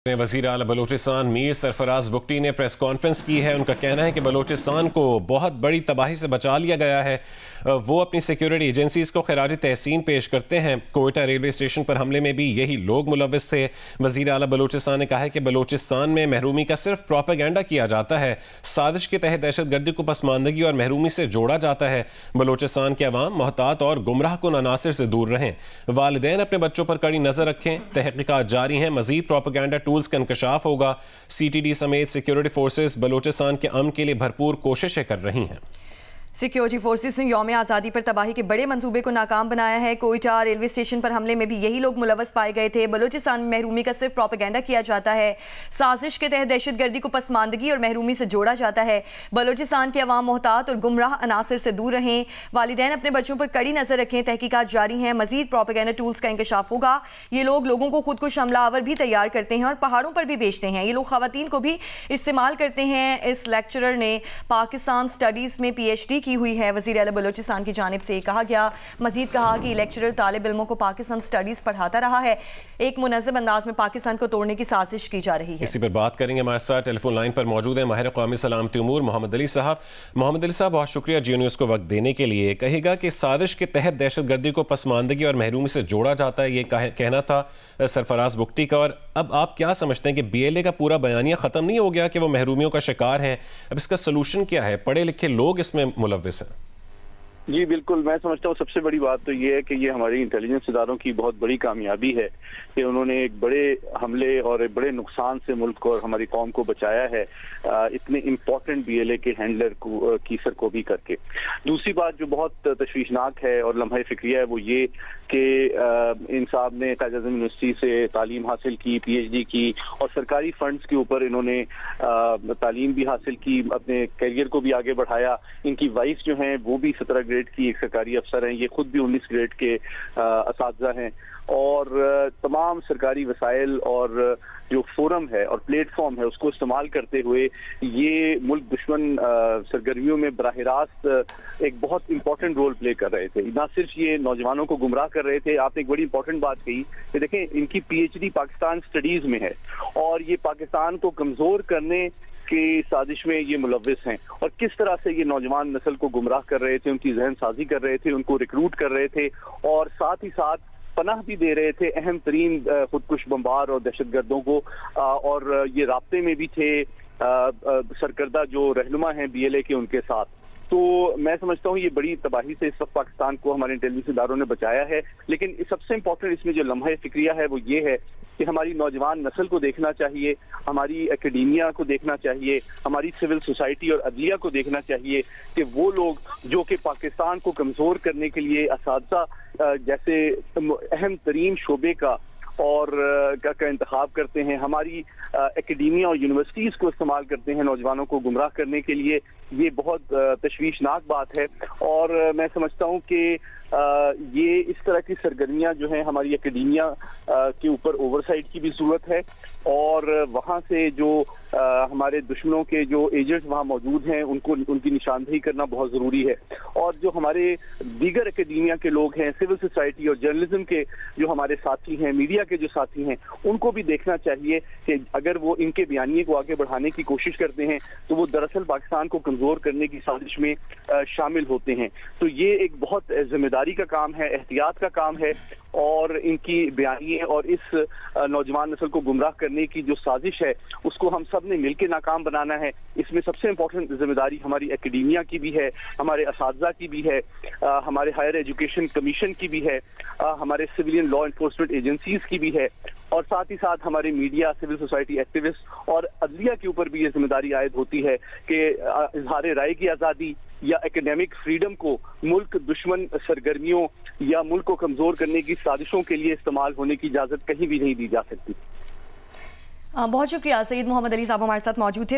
वज़ीर आला बलूचिस्तान मीर सरफराज बुगटी ने प्रेस कॉन्फ्रेंस की है। उनका कहना है कि बलूचिस्तान को बहुत बड़ी तबाही से बचा लिया गया है। वो अपनी सिक्योरिटी एजेंसीज को खराज तहसीन पेश करते हैं। कोयटा रेलवे स्टेशन पर हमले में भी यही लोग मुलव्वस थे। वज़ीर आला बलूचिस्तान ने कहा है कि बलूचिस्तान में महरूमी का सिर्फ प्रोपेगेंडा किया जाता है। साजिश के तहत दहशतगर्दी को पसमानदगी और महरूमी से जोड़ा जाता है। बलूचिस्तान के अवाम मोहतात और गुमराह कुन अनासिर से दूर रहें। वालिदैन अपने बच्चों पर कड़ी नजर रखें। तहकीकात जारी हैं। मजीद प्रोपेगेंडा टूल्स का इंकशाफ होगा। CTD समेत सिक्योरिटी फोर्सेस बलूचिस्तान के अमन के लिए भरपूर कोशिशें कर रही हैं। सिक्योरिटी फोर्सेस ने यौम आज़ादी पर तबाही के बड़े मंसूबे को नाकाम बनाया है। कोयटा रेलवे स्टेशन पर हमले में भी यही लोग मुलव्वस पाए गए थे। बलूचिस्तान में महरूमी का सिर्फ प्रोपेगेंडा किया जाता है। साजिश के तहत दहशतगर्दी को पसमानदगी और महरूमी से जोड़ा जाता है। बलूचिस्तान के अवाम मोहतात और गुमराह अनासिर से दूर रहें। वालिदैन अपने बच्चों पर कड़ी नजर रखें। तहकीकात जारी हैं। मजीद प्रोपेगेंडा टूल्स का इंकशाफ होगा। ये लोग लोगों को खुद को हमलावर भी तैयार करते हैं और पहाड़ों पर भी बेचते हैं। ये लोग खवातीन को भी इस्तेमाल करते हैं। इस लेक्चरर ने पाकिस्तान स्टडीज में PhD की हुई है। वज़ीर आला बलूचिस्तान की जानिब से कहा गया। मजीद कहा कि लेक्चरर तालिब इल्मों को पाकिस्तान स्टडीज पढ़ाता रहा है। एक मुनज़्ज़म अंदाज में पाकिस्तान को तोड़ने की साजिश की जा रही है। इसी पर बात करेंगे। हमारे साथ टेलीफोन लाइन पर मौजूद है माहिर क़ौमी सलामती उमूर मोहम्मद अली साहब। मोहम्मद अली साहब, बहुत शुक्रिया जियो न्यूज़ को वक्त देने के लिए। कहेगा कि साजिश के तहत दहशतगर्दी को पसमानदगी और महरूमी से जोड़ा जाता है, ये कहना था सरफराज बुगटी का। और अब आप क्या समझते हैं कि BLA का पूरा बयानिया ख़त्म नहीं हो गया कि वो महरूमियों का शिकार हैं? अब इसका सलूशन क्या है? पढ़े लिखे लोग इसमें मुलव्वस हैं। जी बिल्कुल, मैं समझता हूँ सबसे बड़ी बात तो ये है कि ये हमारी इंटेलिजेंस इदारों की बहुत बड़ी कामयाबी है कि उन्होंने एक बड़े हमले और एक बड़े नुकसान से मुल्क को और हमारी कौम को बचाया है, इतने इम्पोर्टेंट BLA के हैंडलर को की सरकोबी करके। दूसरी बात जो बहुत तशवीशनाक है और लम्हा फिक्रिया है वो ये कि इन साहब ने कायद आज़म यूनिवर्सिटी से तालीम हासिल की, PhD की और सरकारी फंड्स के ऊपर इन्होंने तालीम भी हासिल की, अपने करियर को भी आगे बढ़ाया। इनकी वाइफ जो हैं वो भी 17 ग्रेड की एक सरकारी अफसर हैं, ये खुद भी 19 ग्रेड के असातिज़ा हैं और तमाम सरकारी वसाइल और जो फोरम है और प्लेटफॉर्म है उसको इस्तेमाल करते हुए ये मुल्क दुश्मन सरगर्मियों में बराह रास्त एक बहुत इंपॉर्टेंट रोल प्ले कर रहे थे। ना सिर्फ ये नौजवानों को गुमराह कर रहे थे, आपने एक बड़ी इंपॉर्टेंट बात कही कि देखें इनकी PhD पाकिस्तान स्टडीज में है और ये पाकिस्तान को कमजोर करने की साजिश में ये मुलव्वस हैं और किस तरह से ये नौजवान नस्ल को गुमराह कर रहे थे, उनकी जहन साजी कर रहे थे, उनको रिक्रूट कर रहे थे और साथ ही साथ पनाह भी दे रहे थे अहम तरीन खुदकुश बमबार और दहशतगर्दों को। और ये राब्ते में भी थे सरकर्दा जो रहनुमा हैं BLA के उनके साथ। तो मैं समझता हूँ ये बड़ी तबाही से इस वक्त पाकिस्तान को हमारे इंटेलिजेंस इदारों ने बचाया है। लेकिन सबसे इम्पोर्टेंट इसमें जो लम्हा फिक्रिया है वो ये है कि हमारी नौजवान नस्ल को देखना चाहिए, हमारी एकेडमिया को देखना चाहिए, हमारी सिविल सोसाइटी और अदलिया को देखना चाहिए कि वो लोग जो कि पाकिस्तान को कमज़ोर करने के लिए असातिज़ा जैसे अहम तरीन शोबे का और का इंतखाब करते हैं, हमारी एकेडमिया और यूनिवर्सिटीज़ को इस्तेमाल करते हैं नौजवानों को गुमराह करने के लिए, ये बहुत तशवीशनाक बात है। और मैं समझता हूँ कि ये इस तरह की सरगर्मियाँ जो हैं हमारी एकेडमिया के ऊपर ओवरसाइट की भी ज़रूरत है और वहाँ से जो हमारे दुश्मनों के जो एजेंट्स वहाँ मौजूद हैं उनकी निशानदेही करना बहुत ज़रूरी है। और जो हमारे दीगर एकेडमिया के लोग हैं, सिविल सोसाइटी और जर्नलिज्म के जो हमारे साथी हैं, मीडिया के जो साथी हैं, उनको भी देखना चाहिए कि अगर वो इनके बयानिए को आगे बढ़ाने की कोशिश करते हैं तो वो दरअसल पाकिस्तान को कमज़ोर करने की साजिश में शामिल होते हैं। तो ये एक बहुत जिम्मेदारी का काम है, एहतियात का काम है और इनकी बयानिए और इस नौजवान नस्ल को गुमराह करने की जो साजिश है उसको हम सब ने मिलकर नाकाम बनाना है। इसमें सबसे इम्पोर्टेंट जिम्मेदारी हमारी एकेडमिया की भी है, हमारे असातिज़ा की भी है, हमारे हायर एजुकेशन कमीशन की भी है, हमारे सिविलियन लॉ इन्फोर्समेंट एजेंसीज की भी है और साथ ही साथ हमारे मीडिया, सिविल सोसाइटी एक्टिविस्ट और अदलिया के ऊपर भी ये जिम्मेदारी आयद होती है कि इजहार राय की आज़ादी या एकेडमिक फ्रीडम को मुल्क दुश्मन सरगर्मियों या मुल्क को कमजोर करने की साजिशों के लिए इस्तेमाल होने की इजाजत कहीं भी नहीं दी जा सकती। बहुत शुक्रिया। सईद मोहम्मद अली साहब हमारे साथ मौजूद थे।